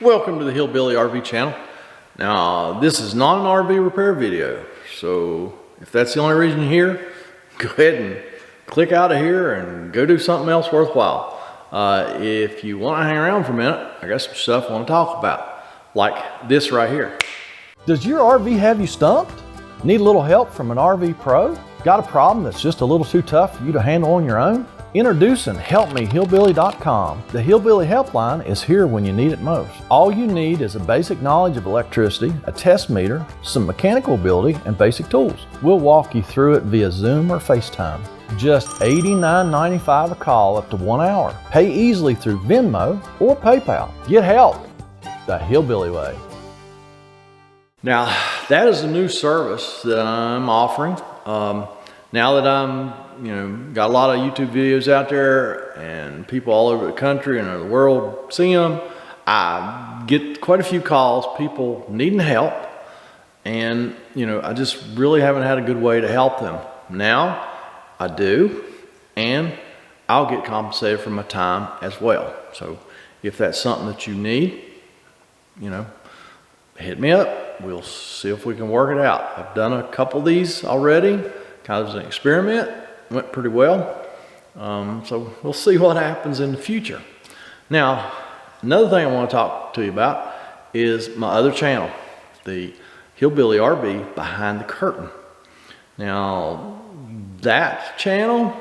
Welcome to the Hillbilly RV channel. Now, this is not an RV repair video, so if that's the only reason you're here, go ahead and click out of here and go do something else worthwhile. If you want to hang around for a minute, I got some stuff I want to talk about, like this right here. Does your RV have you stumped? Need a little help from an RV pro? Got a problem that's just a little too tough for you to handle on your own? Introducing HelpMeHillbilly.com. The Hillbilly Helpline is here when you need it most. All you need is a basic knowledge of electricity, a test meter, some mechanical ability, and basic tools. We'll walk you through it via Zoom or FaceTime. Just $89.95 a call up to 1 hour. Pay easily through Venmo or PayPal. Get help the Hillbilly way. Now, that is a new service that I'm offering. Now that I'm got a lot of YouTube videos out there and people all over the country and the world see them, I get quite a few calls, people needing help, and I just really haven't had a good way to help them. Now I do, and I'll get compensated for my time as well. So if that's something that you need, hit me up. We'll see if we can work it out. I've done a couple of these already, kind of as an experiment. Went pretty well. So we'll see what happens in the future. Now, another thing I want to talk to you about is my other channel, the Hillbilly RV Behind the Curtain. Now, that channel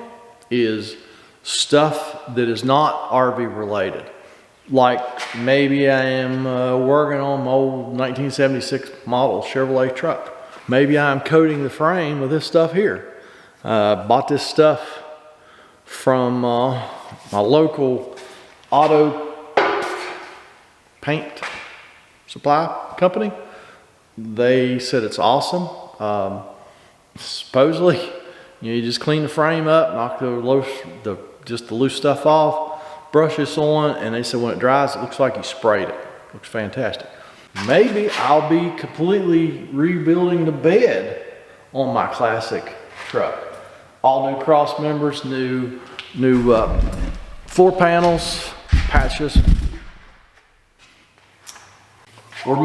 is stuff that is not RV related. Like maybe I am working on my old 1976 model Chevrolet truck. Maybe I'm coating the frame with this stuff here. Bought this stuff from my local auto paint supply company. They said it's awesome. Supposedly, you just clean the frame up, knock the loose stuff off, brush this on, and they said when it dries, it looks like you sprayed it. Looks fantastic. Maybe I'll be completely rebuilding the bed on my classic truck. All new cross members, new floor panels, patches, or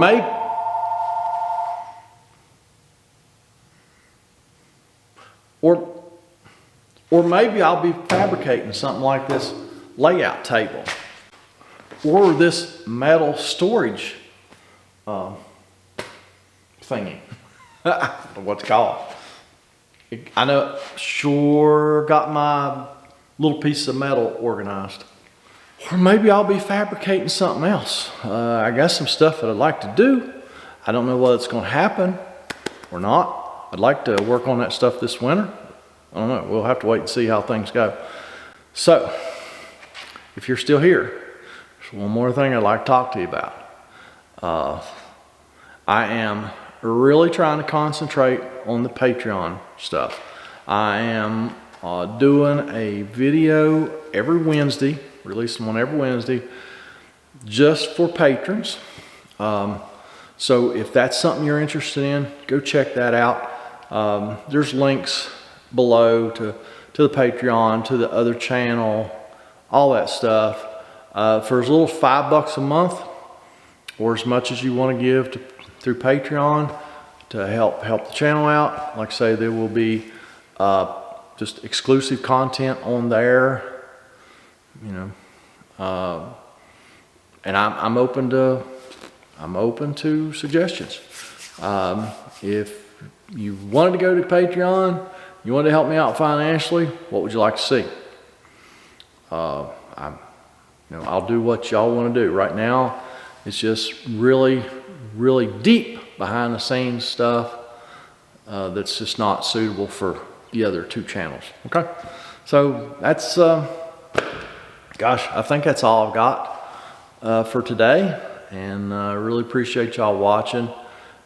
maybe I'll be fabricating something like this layout table or this metal storage thingy. I don't know what it's called. I know, sure got my little piece of metal organized. Or maybe I'll be fabricating something else. I got some stuff that I'd like to do. I don't know whether it's going to happen or not. I'd like to work on that stuff this winter. I don't know. We'll have to wait and see how things go. So, if you're still here, there's one more thing I'd like to talk to you about. I am really trying to concentrate on the Patreon stuff. I am doing a video every Wednesday, releasing one every Wednesday, just for patrons. So if that's something you're interested in, go check that out. There's links below to the Patreon, to the other channel, all that stuff. For as little as $5 a month, or as much as you want to give through Patreon to help the channel out. Like I say, there will be just exclusive content on there, and I'm open to suggestions. If you wanted to go to Patreon, you wanted to help me out financially, what would you like to see? I'll do what y'all want to do. Right now, it's just really deep behind the scenes stuff that's just not suitable for the other two channels. Okay, so that's gosh, I think that's all I've got for today, and I really appreciate y'all watching,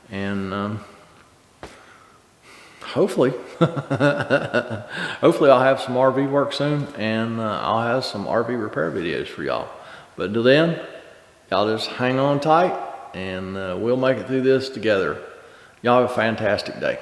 and hopefully I'll have some RV work soon, and I'll have some RV repair videos for y'all. But until then, y'all just hang on tight, and we'll make it through this together. Y'all have a fantastic day.